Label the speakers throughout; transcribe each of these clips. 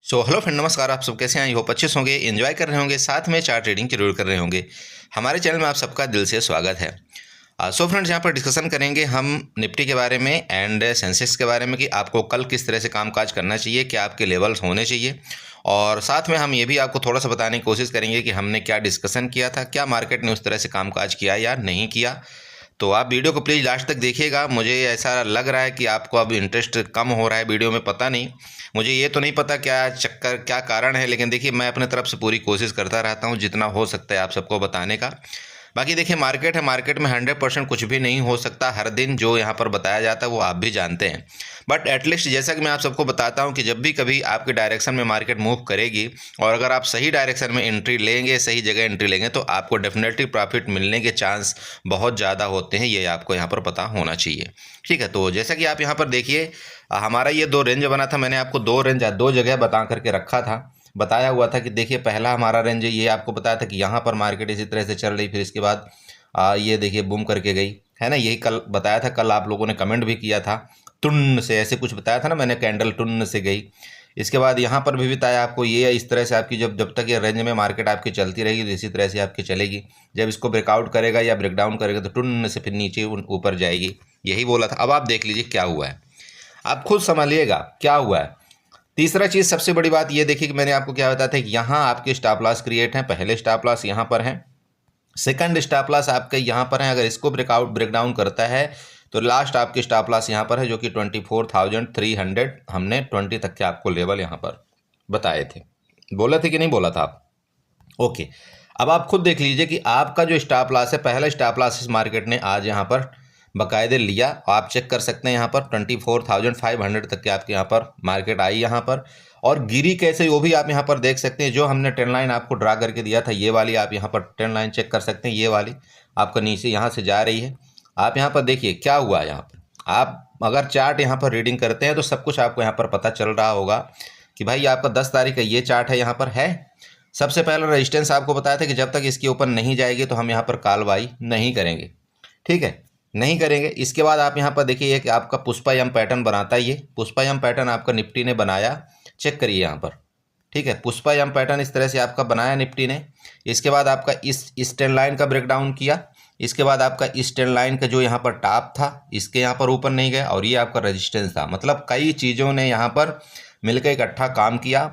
Speaker 1: Hello friend, नमस्कार। आप सब कैसे हैं? आई होप अच्छे से होंगे, एंजॉय कर रहे होंगे, साथ में चार्ट ट्रेडिंग जरूर कर रहे होंगे। हमारे चैनल में आप सबका दिल से स्वागत है। फ्रेंड्स, यहाँ पर डिस्कशन करेंगे हम निफ्टी के बारे में एंड सेंसेक्स के बारे में कि आपको कल किस तरह से कामकाज करना चाहिए, क्या आपके लेवल्स होने चाहिए। और साथ में हम ये भी आपको थोड़ा सा बताने की कोशिश करेंगे कि हमने क्या डिस्कशन किया था, क्या मार्केट ने उस तरह से कामकाज किया या नहीं किया। तो आप वीडियो को प्लीज़ लास्ट तक देखिएगा। मुझे ऐसा लग रहा है कि आपको अब इंटरेस्ट कम हो रहा है वीडियो में, पता नहीं, मुझे ये तो नहीं पता क्या चक्कर, क्या कारण है। लेकिन देखिए, मैं अपने तरफ से पूरी कोशिश करता रहता हूँ जितना हो सकता है आप सबको बताने का। बाकी देखिए, मार्केट है, मार्केट में 100% कुछ भी नहीं हो सकता। हर दिन जो यहाँ पर बताया जाता है वो आप भी जानते हैं। बट एटलीस्ट जैसा कि मैं आप सबको बताता हूँ कि जब भी कभी आपके डायरेक्शन में मार्केट मूव करेगी और अगर आप सही डायरेक्शन में एंट्री लेंगे, सही जगह एंट्री लेंगे, तो आपको डेफिनेटली प्रॉफिट मिलने के चांस बहुत ज़्यादा होते हैं। ये आपको यहाँ पर पता होना चाहिए। ठीक है, तो जैसा कि आप यहाँ पर देखिए, हमारा ये दो रेंज बना था। मैंने आपको दो जगह बता करके रखा था, बताया हुआ था कि देखिए, पहला हमारा रेंज ये आपको बताया था कि यहाँ पर मार्केट इसी तरह से चल रही, फिर इसके बाद ये देखिए बूम करके गई, है ना। यही कल बताया था, कल आप लोगों ने कमेंट भी किया था, टुन से ऐसे कुछ बताया था ना मैंने, कैंडल टुन से गई। इसके बाद यहाँ पर भी बताया आपको, ये इस तरह से आपकी जब तक ये रेंज में मार्केट आपकी चलती रहेगी तो इसी तरह से आपकी चलेगी। जब इसको ब्रेकआउट करेगा या ब्रेकडाउन करेगा तो टुन से फिर नीचे ऊपर जाएगी, यही बोला था। अब आप देख लीजिए क्या हुआ है, आप खुद समझिएगा क्या हुआ है। तीसरा चीज़, सबसे बड़ी बात ये देखिए कि मैंने आपको क्या बताया था कि यहाँ आपके स्टॉप लॉस क्रिएट हैं। पहले स्टॉप लॉस यहाँ पर हैं, सेकंड स्टॉप लॉस आपके यहाँ पर है। अगर इसको ब्रेकडाउन करता है तो लास्ट आपके स्टॉप लॉस यहाँ पर है, जो कि 24,300 हमने 20 तक के आपको लेवल यहाँ पर बताए थे। बोला थे कि नहीं बोला था आप? ओके, अब आप खुद देख लीजिए कि आपका जो स्टॉप लॉस है, पहला स्टॉप लॉस इस मार्केट ने आज यहाँ पर बाकायदे लिया। आप चेक कर सकते हैं यहाँ पर 24,500 तक के आपके यहाँ पर मार्केट आई यहाँ पर, और गिरी कैसे वो भी आप यहाँ पर देख सकते हैं। जो हमने ट्रेंड लाइन आपको ड्रा करके दिया था, ये वाली आप यहाँ पर ट्रेंड लाइन चेक कर सकते हैं, ये वाली आपका नीचे यहाँ से जा रही है। आप यहाँ पर देखिए क्या हुआ यहाँ पर। आप अगर चार्ट यहाँ पर रीडिंग करते हैं तो सब कुछ आपको यहाँ पर पता चल रहा होगा कि भाई आपका 10 तारीख का ये चार्ट है, यहाँ पर है। सबसे पहला रेजिस्टेंस आपको बताया था कि जब तक इसके ऊपर नहीं जाएगी तो हम यहाँ पर कार्रवाई नहीं करेंगे। ठीक है, नहीं करेंगे। इसके बाद आप यहाँ पर देखिए, एक आपका पुष्पा यम पैटर्न बनाता है। ये पुष्पा यम पैटर्न आपका निफ्टी ने बनाया, चेक करिए यहाँ पर। ठीक है, पुष्पा यम पैटर्न इस तरह से आपका बनाया निफ्टी ने। इसके बाद आपका इस ट्रेंड लाइन का ब्रेकडाउन किया। इसके बाद आपका इस ट्रेंड लाइन का जो यहाँ पर टॉप था, इसके यहाँ पर ऊपर नहीं गया, और ये आपका रेजिस्टेंस था। मतलब कई चीज़ों ने यहाँ पर मिलकर इकट्ठा काम किया।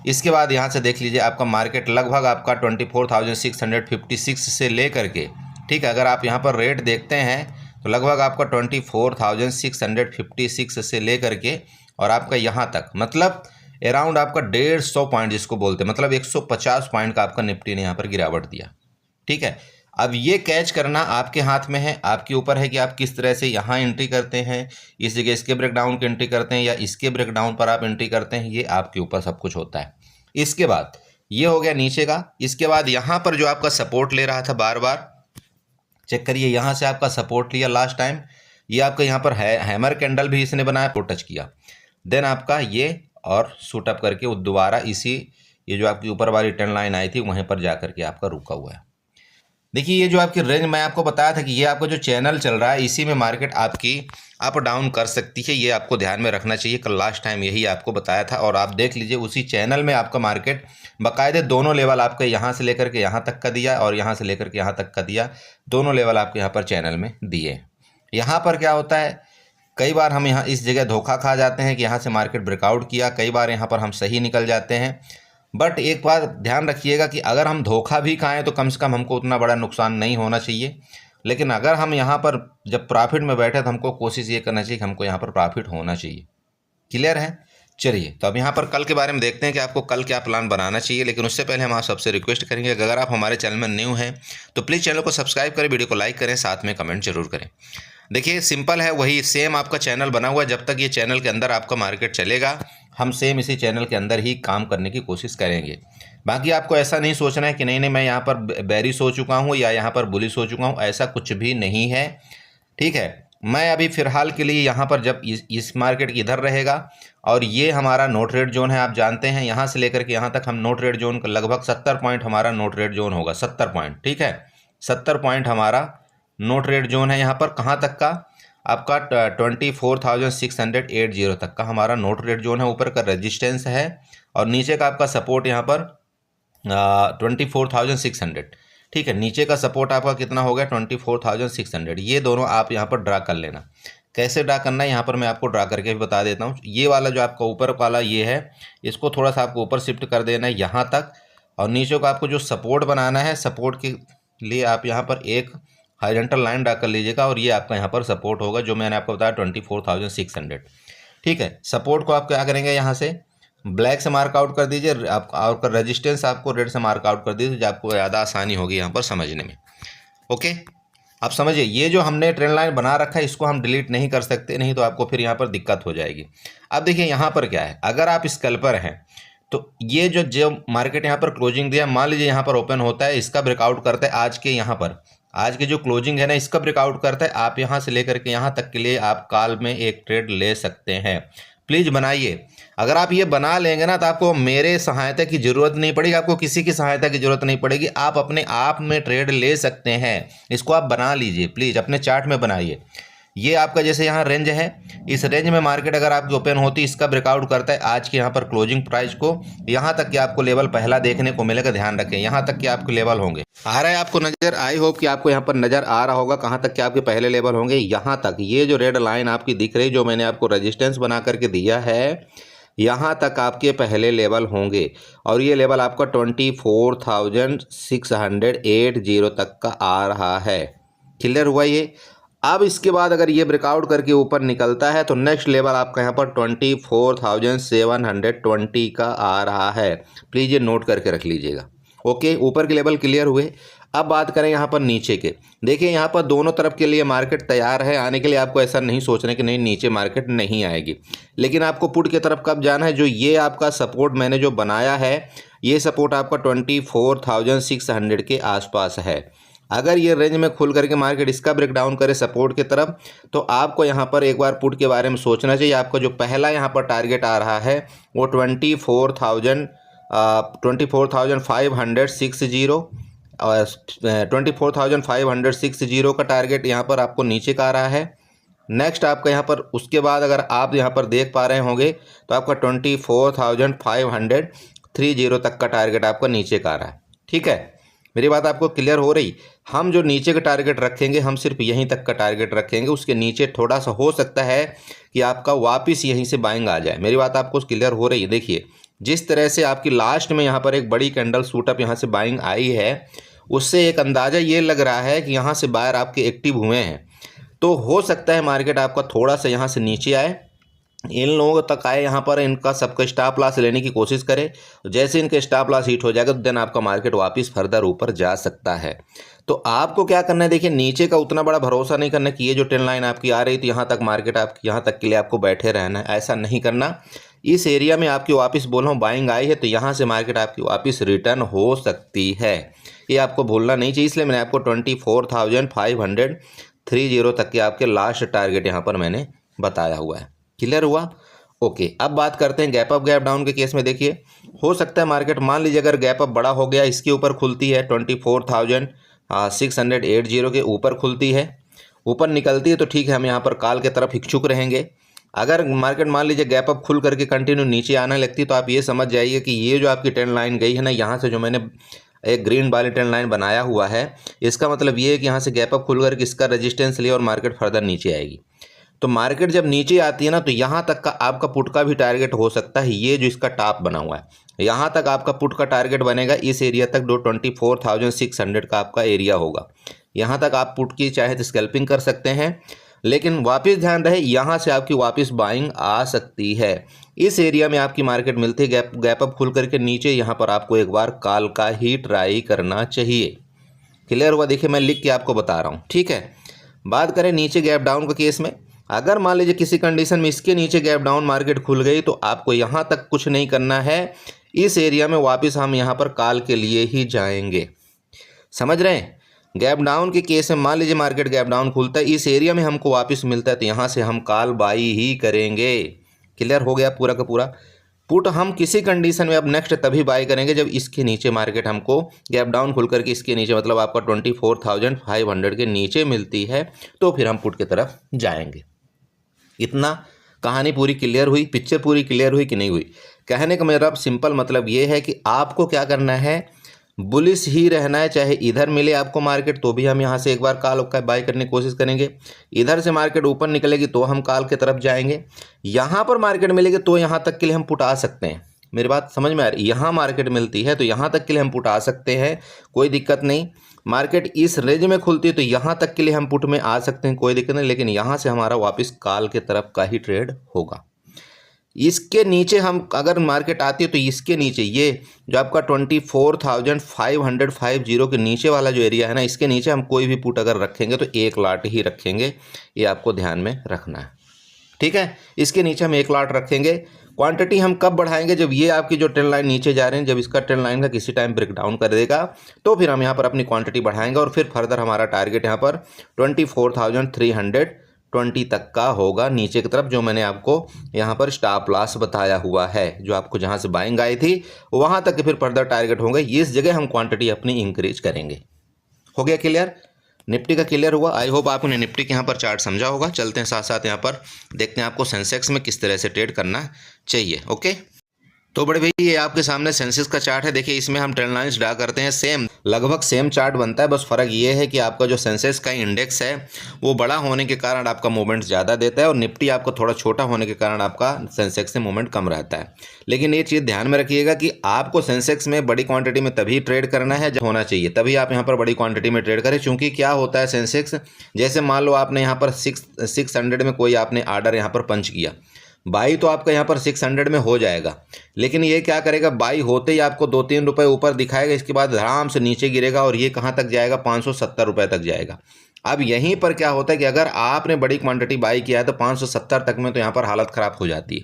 Speaker 1: इसके बाद यहाँ से देख लीजिए, आपका मार्केट लगभग आपका 24,656 से ले करके, ठीक है, अगर आप यहाँ पर रेट देखते हैं तो लगभग आपका 24,656 से ले करके और आपका यहाँ तक, मतलब अराउंड आपका 150 पॉइंट जिसको बोलते हैं, मतलब 150 पॉइंट का आपका निफ्टी ने यहाँ पर गिरावट दिया। ठीक है, अब ये कैच करना आपके हाथ में है, आपके ऊपर है कि आप किस तरह से यहाँ एंट्री करते हैं, इस जगह इसके ब्रेकडाउन की एंट्री करते हैं या इसके ब्रेकडाउन पर आप एंट्री करते हैं, ये आपके ऊपर सब कुछ होता है। इसके बाद ये हो गया नीचे का। इसके बाद यहाँ पर जो आपका सपोर्ट ले रहा था बार बार, चेक करिए, यहाँ से आपका सपोर्ट लिया लास्ट टाइम, ये आपका यहाँ पर है हैमर कैंडल भी इसने बनाया, तो टच किया, देन आपका ये और शूट अप करके वो दोबारा इसी, ये जो आपकी ऊपर वाली ट्रेंड लाइन आई थी वहीं पर जा करके आपका रुका हुआ है। देखिए, ये जो आपकी रेंज मैं आपको बताया था कि ये आपका जो चैनल चल रहा है, इसी में मार्केट आपकी अप डाउन कर सकती है। ये आपको ध्यान में रखना चाहिए। कल लास्ट टाइम यही आपको बताया था, और आप देख लीजिए उसी चैनल में आपका मार्केट बाकायदे दोनों लेवल आपके यहाँ से लेकर के यहाँ तक का दिया और यहाँ से लेकर के यहाँ तक का दिया। दोनों लेवल आपके यहाँ पर चैनल में दिए। यहाँ पर क्या होता है, कई बार हम यहाँ इस जगह धोखा खा जाते हैं कि यहाँ से मार्केट ब्रेकआउट किया, कई बार यहाँ पर हम सही निकल जाते हैं। बट एक बात ध्यान रखिएगा कि अगर हम धोखा भी खाएं तो कम से कम हमको उतना बड़ा नुकसान नहीं होना चाहिए। लेकिन अगर हम यहाँ पर जब प्रॉफिट में बैठे तो हमको कोशिश ये करना चाहिए कि हमको यहाँ पर प्रॉफिट होना चाहिए। क्लियर है? चलिए, तो अब यहाँ पर कल के बारे में देखते हैं कि आपको कल क्या प्लान बनाना चाहिए। लेकिन उससे पहले हम आप सबसे रिक्वेस्ट करेंगे कि अगर आप हमारे चैनल में न्यू हैं तो प्लीज़ चैनल को सब्सक्राइब करें, वीडियो को लाइक करें, साथ में कमेंट जरूर करें। देखिए, सिंपल है, वही सेम आपका चैनल बना हुआ है। जब तक ये चैनल के अंदर आपका मार्केट चलेगा, हम सेम इसी चैनल के अंदर ही काम करने की कोशिश करेंगे। बाकी आपको ऐसा नहीं सोचना है कि नहीं नहीं मैं यहाँ पर बेरिश हो चुका हूँ या यहाँ पर बुलिश हो चुका हूँ, ऐसा कुछ भी नहीं है। ठीक है, मैं अभी फ़िलहाल के लिए यहाँ पर, जब इस मार्केट इधर रहेगा और ये हमारा नो ट्रेड जोन है, आप जानते हैं, यहाँ से लेकर के यहाँ तक हम नो ट्रेड जोन का लगभग 70 पॉइंट हमारा नो ट्रेड जोन होगा, 70 पॉइंट। ठीक है, 70 पॉइंट हमारा नो ट्रेड जोन है। यहाँ पर कहाँ तक का आपका 24,680 तक का हमारा नो ट्रेड जोन है। ऊपर का रेजिस्टेंस है और नीचे का आपका सपोर्ट यहाँ पर 24,600। ठीक है, नीचे का सपोर्ट आपका कितना हो गया 24,600। ये दोनों आप यहाँ पर ड्रा कर लेना। कैसे ड्रा करना है यहाँ पर मैं आपको ड्रा करके भी बता देता हूँ। ये वाला जो आपका ऊपर वाला ये है, इसको थोड़ा सा आपको ऊपर शिफ्ट कर देना है यहाँ तक, और नीचे को आपको जो सपोर्ट बनाना है, सपोर्ट के लिए आप यहाँ पर एक हॉरिजॉन्टल लाइन ड्रा कर लीजिएगा, और ये आपका यहाँ पर सपोर्ट होगा जो मैंने आपको बताया 24,600। ठीक है, सपोर्ट को आप क्या करेंगे, यहाँ से ब्लैक से मार्क आउट कर दीजिए, आप और रेजिस्टेंस आपको रेड से मार्क आउट कर दीजिए, जो आपको ज़्यादा आसानी होगी यहाँ पर समझने में। ओके, आप समझिए, ये जो हमने ट्रेंड लाइन बना रखा है इसको हम डिलीट नहीं कर सकते, नहीं तो आपको फिर यहाँ पर दिक्कत हो जाएगी। अब देखिए यहाँ पर क्या है, अगर आप स्कैल्पर हैं तो ये जो मार्केट यहाँ पर क्लोजिंग दिया, मान लीजिए यहाँ पर ओपन होता है, इसका ब्रेकआउट करता है, आज के यहाँ पर आज के जो क्लोजिंग है ना, इसका ब्रेकआउट करता है, आप यहाँ से लेकर के यहाँ तक के लिए आप कॉल में एक ट्रेड ले सकते हैं। प्लीज़ बनाइए। अगर आप ये बना लेंगे ना तो आपको मेरे सहायता की ज़रूरत नहीं पड़ेगी, आपको किसी की सहायता की ज़रूरत नहीं पड़ेगी, आप अपने आप में ट्रेड ले सकते हैं। इसको आप बना लीजिए, प्लीज़ अपने चार्ट में बनाइए। ये आपका जैसे यहाँ रेंज है, इस रेंज में मार्केट अगर आपकी ओपन होती है, इसका ब्रेकआउट करता है आज के यहाँ पर क्लोजिंग प्राइस को, यहाँ तक कि आपको लेवल पहला देखने को मिलेगा। ध्यान रखें, यहाँ तक कि आपके लेवल होंगे। आ रहा है आपको नज़र? आई होप कि आपको यहाँ पर नज़र आ रहा होगा कहाँ तक कि आपके पहले लेवल होंगे। यहाँ तक ये जो रेड लाइन आपकी दिख रही, जो मैंने आपको रजिस्टेंस बना करके दिया है, यहाँ तक आपके पहले लेवल होंगे, और ये लेवल आपका 24,680 तक का आ रहा है। क्लियर हुआ ये? अब इसके बाद अगर ये ब्रेकआउट करके ऊपर निकलता है तो नेक्स्ट लेवल आपका यहाँ पर 24,720 का आ रहा है। प्लीज़ ये नोट करके रख लीजिएगा। ओके, ऊपर के लेवल क्लियर हुए। अब बात करें यहाँ पर नीचे के। देखिए यहाँ पर दोनों तरफ के लिए मार्केट तैयार है आने के लिए। आपको ऐसा नहीं सोचना कि नहीं नीचे मार्केट नहीं आएगी, लेकिन आपको पुट की तरफ कब जाना है। जो ये आपका सपोर्ट मैंने जो बनाया है, ये सपोर्ट आपका 24,600 के आसपास है। अगर ये रेंज में खुल करके मार्केट इसका ब्रेकडाउन करे सपोर्ट की तरफ, तो आपको यहाँ पर एक बार पुट के बारे में सोचना चाहिए। आपका जो पहला यहाँ पर टारगेट आ रहा है वो 24,560 और 24,560 का टारगेट यहाँ पर आपको नीचे का आ रहा है। नेक्स्ट आपका यहाँ पर उसके बाद अगर आप यहाँ पर देख पा रहे होंगे तो आपका 24,530 तक का टारगेट आपका नीचे का आ रहा है। ठीक है, मेरी बात आपको क्लियर हो रही? हम जो नीचे का टारगेट रखेंगे, हम सिर्फ यहीं तक का टारगेट रखेंगे। उसके नीचे थोड़ा सा हो सकता है कि आपका वापस यहीं से बाइंग आ जाए। मेरी बात आपको क्लियर हो रही है? देखिए जिस तरह से आपकी लास्ट में यहाँ पर एक बड़ी कैंडल शूटअप यहाँ से बाइंग आई है, उससे एक अंदाज़ा ये लग रहा है कि यहाँ से बायर आपके एक्टिव हुए हैं। तो हो सकता है मार्केट आपका थोड़ा सा यहाँ से नीचे आए, इन लोगों तक आए, यहाँ पर इनका सबका स्टॉप लॉस लेने की कोशिश करे। जैसे इनके स्टॉप लॉस हिट हो जाएगा तो देन आपका मार्केट वापस फर्दर ऊपर जा सकता है। तो आपको क्या करना है, देखिए नीचे का उतना बड़ा भरोसा नहीं करना कि ये जो ट्रेंड लाइन आपकी आ रही थी यहाँ तक मार्केट आपकी यहाँ तक के लिए आपको बैठे रहना है, ऐसा नहीं करना। इस एरिया में आपकी वापस बोल रहा हूँ बाइंग आई है तो यहाँ से मार्केट आपकी वापस रिटर्न हो सकती है, ये आपको भूलना नहीं चाहिए। इसलिए मैंने आपको 24,530 तक के आपके लास्ट टारगेट यहाँ पर मैंने बताया हुआ है। क्लियर हुआ? ओके, अब बात करते हैं गैप अप गैप डाउन के केस में। देखिए हो सकता है मार्केट, मान लीजिए अगर गैप अप बड़ा हो गया, इसके ऊपर खुलती है 24,680 के ऊपर खुलती है, ऊपर निकलती है तो ठीक है, हम यहाँ पर कॉल के तरफ इच्छुक रहेंगे। अगर मार्केट मान लीजिए गैप अप खुल करके कंटिन्यू नीचे आने लगती तो आप ये समझ जाइए कि ये जो आपकी ट्रेंड लाइन गई है ना, यहाँ से जो मैंने एक ग्रीन वाली ट्रेंड लाइन बनाया हुआ है, इसका मतलब ये है कि यहाँ से गैप अप खुल करके इसका रेजिस्टेंस लिया और मार्केट फर्दर नीचे आएगी। तो मार्केट जब नीचे आती है ना, तो यहाँ तक का आपका पुट का भी टारगेट हो सकता है। ये जो इसका टॉप बना हुआ है, यहाँ तक आपका पुट का टारगेट बनेगा। इस एरिया तक 24,600 का आपका एरिया होगा। यहाँ तक आप पुट की चाहे तो स्कैल्पिंग कर सकते हैं, लेकिन वापस ध्यान रहे यहाँ से आपकी वापस बाइंग आ सकती है। इस एरिया में आपकी मार्केट मिलती है गैप अप खुल करके नीचे, यहाँ पर आपको एक बार कॉल का ही ट्राई करना चाहिए। क्लियर हुआ? देखिए मैं लिख के आपको बता रहा हूँ। ठीक है, बात करें नीचे गैप डाउन के केस में। अगर मान लीजिए किसी कंडीशन में इसके नीचे गैप डाउन मार्केट खुल गई तो आपको यहाँ तक कुछ नहीं करना है। इस एरिया में वापस हम यहाँ पर कॉल के लिए ही जाएंगे। समझ रहे हैं? गैप डाउन के केस में मान लीजिए मार्केट गैप डाउन खुलता है, इस एरिया में हमको वापस मिलता है तो यहाँ से हम कॉल बाई ही करेंगे। क्लियर हो गया पूरा का पूरा? पुट हम किसी कंडीशन में अब नेक्स्ट तभी बाई करेंगे जब इसके नीचे मार्केट हमको गैप डाउन खुल करके इसके नीचे, मतलब आपका 24,500 के नीचे मिलती है, तो फिर हम पुट की तरफ जाएंगे। इतना कहानी पूरी क्लियर हुई? पिक्चर पूरी क्लियर हुई कि नहीं हुई? कहने का मेरा सिंपल मतलब ये है कि आपको क्या करना है, बुलिश ही रहना है। चाहे इधर मिले आपको मार्केट तो भी हम यहाँ से एक बार कॉल का बाय करने की कोशिश करेंगे, इधर से मार्केट ऊपर निकलेगी तो हम कॉल की तरफ जाएंगे, यहाँ पर मार्केट मिलेगी तो यहाँ तक के लिए हम पुट आ सकते हैं। मेरी बात समझ में आ रही है? यहाँ मार्केट मिलती है तो यहाँ तक के लिए हम पुट आ सकते हैं, कोई दिक्कत नहीं। मार्केट इस रेंज में खुलती है तो यहाँ तक के लिए हम पुट में आ सकते हैं, कोई दिक्कत नहीं। लेकिन यहाँ से हमारा वापस कॉल के तरफ का ही ट्रेड होगा। इसके नीचे हम अगर मार्केट आती है तो इसके नीचे ये जो आपका 24,550 के नीचे वाला जो एरिया है ना, इसके नीचे हम कोई भी पुट अगर रखेंगे तो एक लॉट ही रखेंगे, ये आपको ध्यान में रखना है, ठीक है। इसके नीचे हम एक लॉट रखेंगे। क्वांटिटी हम कब बढ़ाएंगे? जब ये आपकी जो ट्रेंड लाइन नीचे जा रहे हैं, जब इसका ट्रेंड लाइन का किसी टाइम ब्रेकडाउन कर देगा तो फिर हम यहाँ पर अपनी क्वांटिटी बढ़ाएंगे और फिर फर्दर हमारा टारगेट यहाँ पर 24,320 तक का होगा नीचे की तरफ, जो मैंने आपको यहाँ पर स्टॉप लॉस बताया हुआ है, जो आपको जहाँ से बाइंग आई थी वहाँ तक के फिर फर्दर टारगेट होंगे। इस जगह हम क्वांटिटी अपनी इंक्रीज करेंगे। हो गया क्लियर? निफ्टी का क्लियर हुआ? आई होप आपने निफ्टी के यहाँ पर चार्ट समझा होगा। चलते हैं साथ साथ यहाँ पर देखते हैं आपको सेंसेक्स में किस तरह से ट्रेड करना चाहिए। ओके, तो बड़े भाई ये आपके सामने सेंसेक्स का चार्ट है। देखिए इसमें हम ट्रेंड लाइंस ड्रा करते हैं, सेम लगभग सेम चार्ट बनता है। बस फ़र्क ये है कि आपका जो सेंसेक्स का इंडेक्स है वो बड़ा होने के कारण आपका मूवमेंट ज़्यादा देता है और निफ्टी आपका थोड़ा छोटा होने के कारण आपका सेंसेक्स से मूवमेंट कम रहता है। लेकिन ये चीज़ ध्यान में रखिएगा कि आपको सेंसेक्स में बड़ी क्वांटिटी में तभी ट्रेड करना है जब होना चाहिए, तभी आप यहाँ पर बड़ी क्वांटिटी में ट्रेड करें। क्योंकि क्या होता है सेंसेक्स, जैसे मान लो आपने यहाँ पर 600 में कोई आपने आर्डर यहाँ पर पंच किया, बाई तो आपका यहाँ पर 600 में हो जाएगा, लेकिन ये क्या करेगा, बाई होते ही आपको 2-3 रुपये ऊपर दिखाएगा, इसके बाद आराम से नीचे गिरेगा और ये कहाँ तक जाएगा, 570 रुपये तक जाएगा। अब यहीं पर क्या होता है कि अगर आपने बड़ी क्वांटिटी बाई किया है तो 570 तक में तो यहाँ पर हालत ख़राब हो जाती है,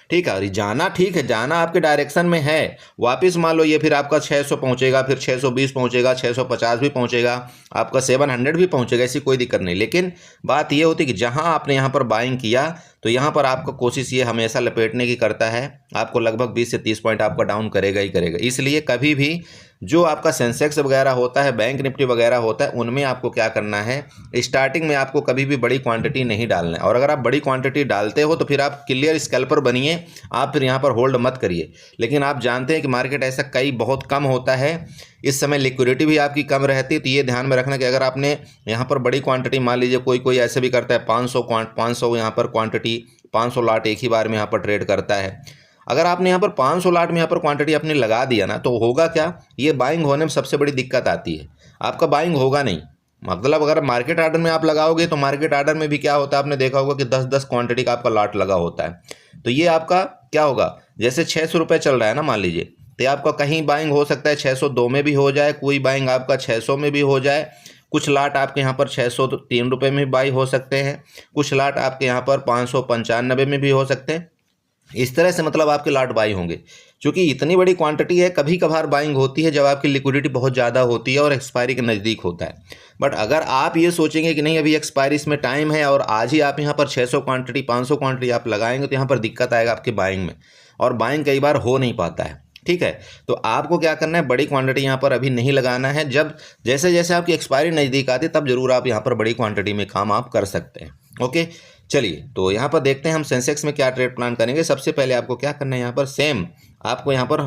Speaker 1: ठीक है। और जाना ठीक है, जाना आपके डायरेक्शन में है, वापस मान लो ये फिर आपका 600 पहुँचेगा, फिर 620 पहुँचेगा, 650 भी पहुँचेगा, आपका 700 भी पहुँचेगा, ऐसी कोई दिक्कत नहीं। लेकिन बात ये होती है कि जहाँ आपने यहाँ पर बाइंग किया तो यहाँ पर आपका कोशिश ये हमेशा लपेटने की करता है, आपको लगभग 20 से 30 पॉइंट आपका डाउन करेगा ही करेगा। इसलिए कभी भी जो आपका सेंसेक्स वगैरह होता है, बैंक निफ्टी वगैरह होता है, उनमें आपको क्या करना है, स्टार्टिंग में आपको कभी भी बड़ी क्वांटिटी नहीं डालना है। और अगर आप बड़ी क्वांटिटी डालते हो तो फिर आप क्लियर स्कैल्पर बनिए, आप फिर यहाँ पर होल्ड मत करिए। लेकिन आप जानते हैं कि मार्केट ऐसा कई बहुत कम होता है, इस समय लिक्विडिटी भी आपकी कम रहती है, तो ये ध्यान में रखना कि अगर आपने यहाँ पर बड़ी क्वांटिटी, मान लीजिए कोई ऐसे भी करता है 500 यहाँ पर क्वांटिटी, 500 लॉट एक ही बार में यहाँ पर ट्रेड करता है। अगर आपने यहाँ पर 500 लॉट में यहाँ पर क्वांटिटी अपनी लगा दिया ना, तो होगा क्या, ये बाइंग होने में सबसे बड़ी दिक्कत आती है, आपका बाइंग होगा नहीं। मतलब अगर मार्केट आर्डर में आप लगाओगे तो मार्केट आर्डर में भी क्या होता है, आपने देखा होगा कि 10-10 क्वांटिटी का आपका लॉट लगा होता है। तो ये आपका क्या होगा, जैसे 600 रुपये चल रहा है ना मान लीजिए, तो आपका कहीं बाइंग हो सकता है 602 में भी हो जाए, कोई बाइंग आपका 600 में भी हो जाए, कुछ लाट आपके यहाँ पर 603 रुपये में बाई हो सकते हैं, कुछ लाट आपके यहाँ पर 595 में भी हो सकते हैं। इस तरह से मतलब आपके लाट बाई होंगे। क्योंकि इतनी बड़ी क्वांटिटी है, कभी कभार बाइंग होती है जब आपकी लिक्विडिटी बहुत ज़्यादा होती है और एक्सपायरी के नज़दीक होता है। बट अगर आप ये सोचेंगे कि नहीं अभी एक्सपायरी इसमें टाइम है और आज ही आप यहाँ पर 600 क्वांटिटी 500 क्वांटिटी आप लगाएंगे, तो यहाँ पर दिक्कत आएगा आपके बाइंग में, और बाइंग कई बार हो नहीं पाता है, ठीक है। तो आपको क्या करना है, बड़ी क्वांटिटी यहाँ पर अभी नहीं लगाना है। जब जैसे जैसे आपकी एक्सपायरी नज़दीक आती है तब जरूर आप यहाँ पर बड़ी क्वांटिटी में काम आप कर सकते हैं। ओके, चलिए तो यहाँ पर देखते हैं हम सेंसेक्स में क्या ट्रेड प्लान करेंगे। सबसे पहले आपको क्या करना है, यहाँ पर सेम आपको यहाँ पर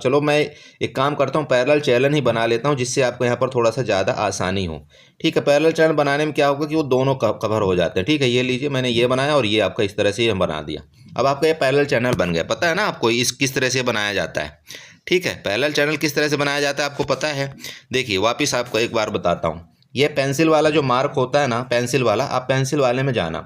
Speaker 1: चलो मैं एक काम करता हूँ, पैरेलल चैनल ही बना लेता हूँ, जिससे आपको यहाँ पर थोड़ा सा ज़्यादा आसानी हो, ठीक है। पैरेलल चैनल बनाने में क्या होगा कि वो दोनों कवर हो जाते हैं, ठीक है। ये लीजिए, मैंने ये बनाया और ये आपका इस तरह से ये बना दिया। अब आपका ये पैरेलल चैनल बन गया, पता है ना आपको इस किस तरह से बनाया जाता है, ठीक है। पैरेलल चैनल किस तरह से बनाया जाता है आपको पता है। देखिए वापस आपको एक बार बताता हूँ, ये पेंसिल वाला जो मार्क होता है ना, पेंसिल वाला, आप पेंसिल वाले में जाना,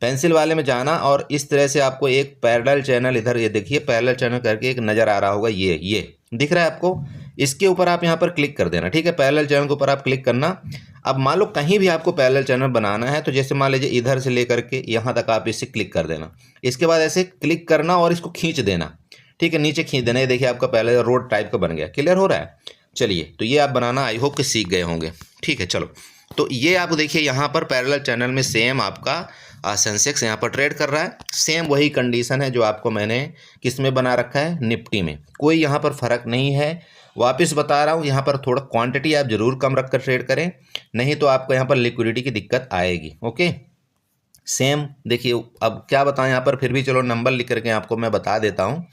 Speaker 1: पेंसिल वाले में जाना और इस तरह से आपको एक पैरेलल चैनल, इधर ये देखिए पैरेलल चैनल करके एक नज़र आ रहा होगा, ये दिख रहा है आपको, इसके ऊपर आप यहाँ पर क्लिक कर देना, ठीक है। पैरेलल चैनल के ऊपर आप क्लिक करना। अब मान लो कहीं भी आपको पैरेलल चैनल बनाना है, तो जैसे मान लीजिए इधर से लेकर के यहाँ तक आप इसे क्लिक कर देना, इसके बाद ऐसे क्लिक करना और इसको खींच देना, ठीक है, नीचे खींच देना। ये देखिए आपका पैरेलल रोड टाइप का बन गया, क्लियर हो रहा है। चलिए तो ये आप बनाना आई होप कि सीख गए होंगे, ठीक है। चलो तो ये आप देखिए यहाँ पर पैरेलल चैनल में सेम आपका सेंसेक्स यहाँ पर ट्रेड कर रहा है, सेम वही कंडीशन है जो आपको मैंने किस में बना रखा है, निफ्टी में, कोई यहाँ पर फ़र्क नहीं है। वापस बता रहा हूँ, यहाँ पर थोड़ा क्वांटिटी आप ज़रूर कम रख कर ट्रेड करें, नहीं तो आपको यहाँ पर लिक्विडिटी की दिक्कत आएगी। ओके, सेम देखिए अब क्या बताएं यहाँ पर, फिर भी चलो नंबर लिख करके आपको मैं बता देता हूँ।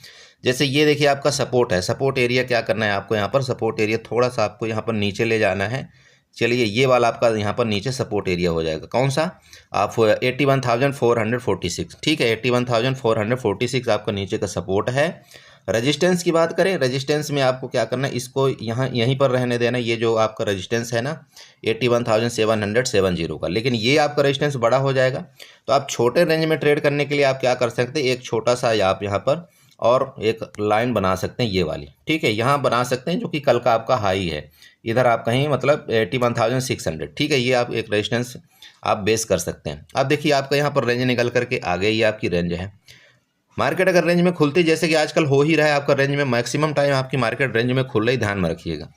Speaker 1: जैसे ये देखिए आपका सपोर्ट है, सपोर्ट एरिया क्या करना है आपको, यहाँ पर सपोर्ट एरिया थोड़ा सा आपको यहाँ पर नीचे ले जाना है। चलिए ये वाला आपका यहाँ पर नीचे सपोर्ट एरिया हो जाएगा, कौन सा, आप 81,446, ठीक है, 81,446 आपका नीचे का सपोर्ट है। रेजिस्टेंस की बात करें, रेजिस्टेंस में आपको क्या करना है, इसको यहाँ यहीं पर रहने देना। ये जो आपका रेजिस्टेंस है ना 81,770 का, लेकिन ये आपका रेजिस्टेंस बड़ा हो जाएगा। तो आप छोटे रेंज में ट्रेड करने के लिए आप क्या कर सकते हैं, एक छोटा सा आप यहाँ पर और एक लाइन बना सकते हैं, ये वाली, ठीक है, यहाँ बना सकते हैं, जो कि कल का आपका हाई है। इधर आप कहीं मतलब 81,600, ठीक है, ये आप एक रेजिस्टेंस आप बेस कर सकते हैं। अब देखिए आपका यहाँ पर रेंज निकल करके आ गई, ये आपकी रेंज है। मार्केट अगर रेंज में खुलती, जैसे कि आजकल हो ही रहा है, आपका रेंज में मैक्सिमम टाइम आपकी मार्केट रेंज में खुल रही, ध्यान में रखिएगा।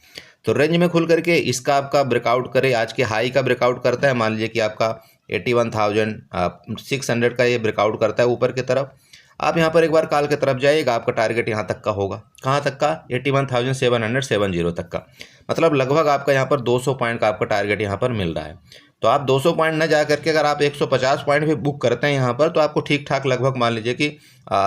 Speaker 1: तो रेंज में खुल करके इसका आपका ब्रेकआउट करे, आज के हाई का ब्रेकआउट करता है, मान लीजिए कि आपका 81,600 का ये ब्रेकआउट करता है ऊपर की तरफ, आप यहाँ पर एक बार कॉल की तरफ जाइएगा, आपका टारगेट यहाँ तक का होगा, कहाँ तक का, 81,770 तक का, मतलब लगभग आपका यहाँ पर 200 पॉइंट का आपका टारगेट यहाँ पर मिल रहा है। तो आप 200 पॉइंट न जा करके अगर आप 150 पॉइंट भी बुक करते हैं यहाँ पर, तो आपको ठीक ठाक लगभग मान लीजिए कि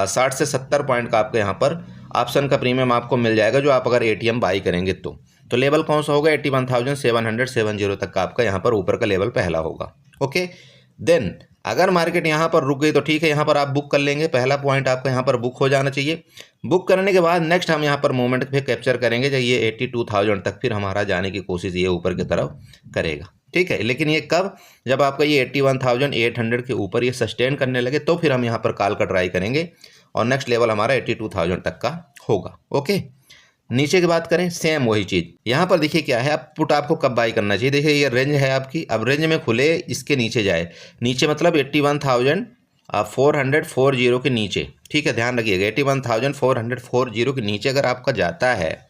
Speaker 1: 60 से 70 पॉइंट का आपका यहाँ पर ऑप्शन का प्रीमियम आपको मिल जाएगा, जो आप अगर एटीएम बाई करेंगे तो लेवल कौन सा होगा, 81,770 तक का आपका यहाँ पर ऊपर का लेवल पहला होगा। ओके, देन अगर मार्केट यहाँ पर रुक गई तो ठीक है, यहाँ पर आप बुक कर लेंगे, पहला पॉइंट आपका यहाँ पर बुक हो जाना चाहिए। बुक करने के बाद नेक्स्ट हम यहाँ पर मोमेंट पे कैप्चर करेंगे, जब ये 82,000 तक फिर हमारा जाने की कोशिश ये ऊपर की तरफ करेगा, ठीक है। लेकिन ये कब, जब आपका ये 81,800 के ऊपर ये सस्टेन करने लगे, तो फिर हम यहाँ पर कॉल का ट्राई करेंगे और नेक्स्ट लेवल हमारा 82,000 तक का होगा। ओके, नीचे की बात करें, सेम वही चीज़ यहाँ पर देखिए क्या है, आप पुट आपको कब बाई करना चाहिए। देखिए ये रेंज है आपकी, अब रेंज में खुले, इसके नीचे जाए, नीचे मतलब 81,440 के नीचे, ठीक है, ध्यान रखिएगा, 81,440 के नीचे अगर आपका जाता है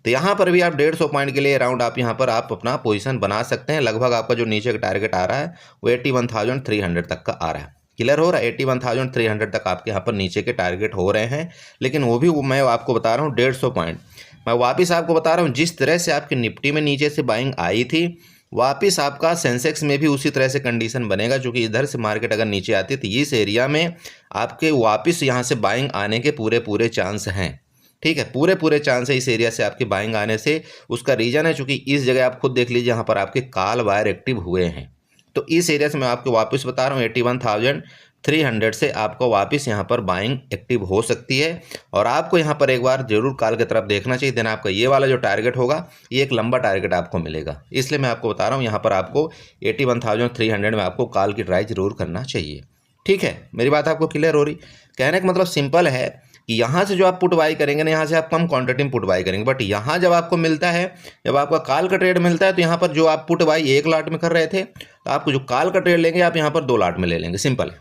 Speaker 1: तो यहाँ पर भी आप 150 पॉइंट के लिए अराउंड आप यहाँ पर आप अपना पोजीशन बना सकते हैं। लगभग आपका जो नीचे का टारगेट आ रहा है वो 81,300 तक का आ रहा है। क्लियर हो रहा है, 81,300 तक आपके यहाँ पर नीचे के टारगेट हो रहे हैं। लेकिन वो भी मैं आपको बता रहा हूँ 150 पॉइंट, मैं वापस आपको बता रहा हूँ, जिस तरह से आपकी निफ्टी में नीचे से बाइंग आई थी, वापस आपका सेंसेक्स में भी उसी तरह से कंडीशन बनेगा। क्योंकि इधर से मार्केट अगर नीचे आती है तो इस एरिया में आपके वापस यहाँ से बाइंग आने के पूरे चांस हैं, ठीक है, पूरे चांस है इस एरिया से आपके बाइंग आने से। उसका रीज़न है चूँकि इस जगह आप खुद देख लीजिए, यहाँ पर आपके कॉल वायर एक्टिव हुए हैं। तो इस एरिया से मैं आपको वापस बता रहा हूँ 81,300 से आपको वापस यहाँ पर बाइंग एक्टिव हो सकती है। और आपको यहाँ पर एक बार जरूर कॉल की तरफ देखना चाहिए, देन आपका ये वाला जो टारगेट होगा ये एक लंबा टारगेट आपको मिलेगा। इसलिए मैं आपको बता रहा हूँ, यहाँ पर आपको 81,300 में आपको कॉल की ट्राई जरूर करना चाहिए, ठीक है। मेरी बात आपको क्लियर हो रही, कहने का मतलब सिंपल है कि यहाँ से जो आप पुट बाई करेंगे ना, यहाँ से आप कम क्वांटिटी में पुट बाई करेंगे, बट यहाँ जब आपको मिलता है, जब आपका कॉल का ट्रेड मिलता है, तो यहाँ पर जो आप पुट बाई 1 लाट में कर रहे थे, तो आपको जो कॉल का ट्रेड लेंगे आप यहाँ पर 2 लाट में ले लेंगे, सिंपल है,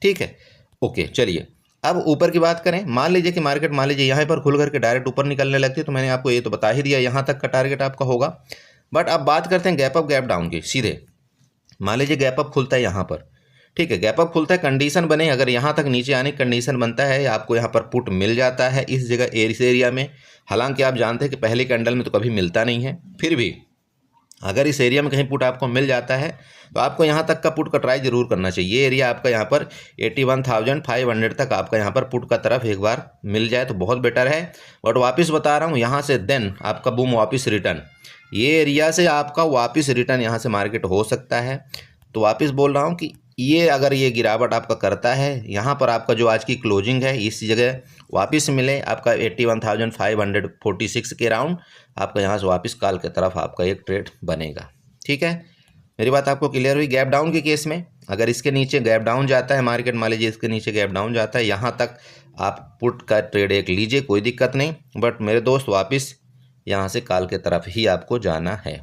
Speaker 1: ठीक है। ओके, चलिए अब ऊपर की बात करें। मान लीजिए कि मार्केट मान लीजिए यहाँ पर खुल करके डायरेक्ट ऊपर निकलने लगती है, तो मैंने आपको ये तो बता ही दिया यहाँ तक का टारगेट आपका होगा। बट अब बात करते हैं गैप अप गैप डाउन की। सीधे मान लीजिए गैप अप खुलता है यहाँ पर, ठीक है, गैप अप खुलता है, कंडीशन बने, अगर यहाँ तक नीचे आने की कंडीशन बनता है, आपको यहाँ पर पुट मिल जाता है इस जगह इस एरिया में। हालांकि आप जानते हैं कि पहले कैंडल में तो कभी मिलता नहीं है, फिर भी अगर इस एरिया में कहीं पुट आपको मिल जाता है तो आपको यहाँ तक का पुट का ट्राई जरूर करना चाहिए। ये एरिया आपका यहाँ पर 81,500 तक आपका यहाँ पर पुट का तरफ एक बार मिल जाए तो बहुत बेटर है। बट वापस बता रहा हूँ, यहाँ से देन आपका बूम वापस रिटर्न, ये एरिया से आपका वापस रिटर्न यहाँ से मार्केट हो सकता है। तो वापस बोल रहा हूँ कि ये अगर ये गिरावट आपका करता है, यहाँ पर आपका जो आज की क्लोजिंग है इस जगह वापस मिले आपका 81,546 के राउंड, आपका यहाँ से वापस कॉल की तरफ आपका एक ट्रेड बनेगा, ठीक है। मेरी बात आपको क्लियर हुई। गैप डाउन के केस में अगर इसके नीचे गैप डाउन जाता है मार्केट, मान लीजिए इसके नीचे गैप डाउन जाता है, यहाँ तक आप पुट का ट्रेड एक लीजिए, कोई दिक्कत नहीं। बट मेरे दोस्त वापस यहाँ से कॉल की तरफ ही आपको जाना है।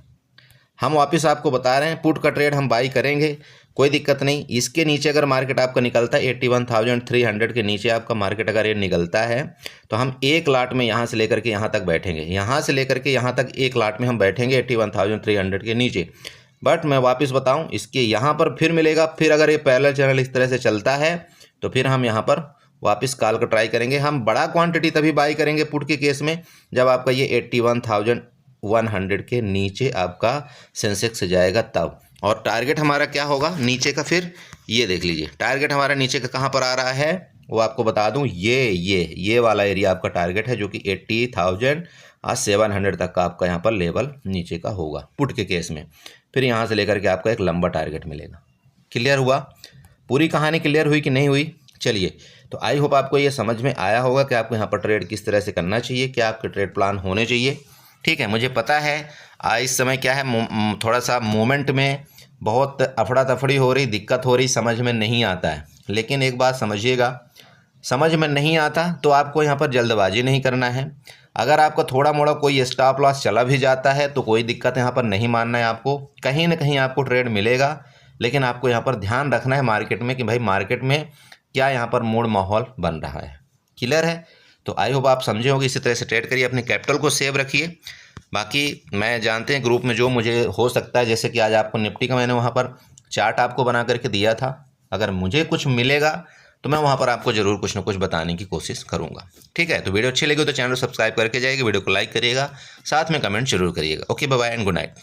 Speaker 1: हम वापस आपको बता रहे हैं, पुट का ट्रेड हम बाई करेंगे, कोई दिक्कत नहीं। इसके नीचे अगर मार्केट आपका निकलता है 81,300 के नीचे आपका मार्केट अगर ये निकलता है, तो हम 1 लाट में यहाँ से लेकर के यहाँ तक बैठेंगे, यहाँ से लेकर के यहाँ तक 1 लाट में हम बैठेंगे 81,300 के नीचे। बट मैं वापस बताऊं, इसके यहाँ पर फिर मिलेगा, फिर अगर ये पैरेलल चैनल इस तरह से चलता है तो फिर हम यहाँ पर वापस कॉल का ट्राई करेंगे। हम बड़ा क्वांटिटी तभी बाई करेंगे पुट के केस में जब आपका ये 81,100 के नीचे आपका सेंसेक्स जाएगा तब। और टारगेट हमारा क्या होगा नीचे का, फिर ये देख लीजिए टारगेट हमारा नीचे का कहाँ पर आ रहा है, वो आपको बता दूं, ये वाला एरिया आपका टारगेट है, जो कि 80,700 तक का आपका यहाँ पर लेवल नीचे का होगा पुट के केस में। फिर यहाँ से लेकर के आपका एक लंबा टारगेट मिलेगा। क्लियर हुआ? पूरी कहानी क्लियर हुई कि नहीं हुई? चलिए, तो आई होप आपको ये समझ में आया होगा कि आपको यहाँ पर ट्रेड किस तरह से करना चाहिए, क्या आपके ट्रेड प्लान होने चाहिए। ठीक है, मुझे पता है इस समय क्या है, थोड़ा सा मोमेंट में बहुत अफड़ा तफड़ी हो रही, दिक्कत हो रही, समझ में नहीं आता है। लेकिन एक बात समझिएगा, समझ में नहीं आता तो आपको यहाँ पर जल्दबाजी नहीं करना है। अगर आपका थोड़ा मोड़ा कोई स्टॉप लॉस चला भी जाता है तो कोई दिक्कत यहाँ पर नहीं मानना है आपको, कहीं ना कहीं आपको ट्रेड मिलेगा। लेकिन आपको यहाँ पर ध्यान रखना है मार्केट में कि भाई मार्केट में क्या यहाँ पर मूड माहौल बन रहा है। क्लियर है? तो आई होप आप समझे होंगे। इसी तरह से ट्रेड करिए, अपने कैपिटल को सेव रखिए। बाकी मैं जानते हैं ग्रुप में जो मुझे हो सकता है, जैसे कि आज आपको निफ्टी का मैंने वहाँ पर चार्ट आपको बना करके दिया था, अगर मुझे कुछ मिलेगा तो मैं वहाँ पर आपको ज़रूर कुछ ना कुछ बताने की कोशिश करूँगा। ठीक है, तो वीडियो अच्छी लगी तो चैनल को सब्सक्राइब करके जाइएगा, वीडियो को लाइक करिएगा, साथ में कमेंट जरूर करिएगा। Okay, bye bye and good night.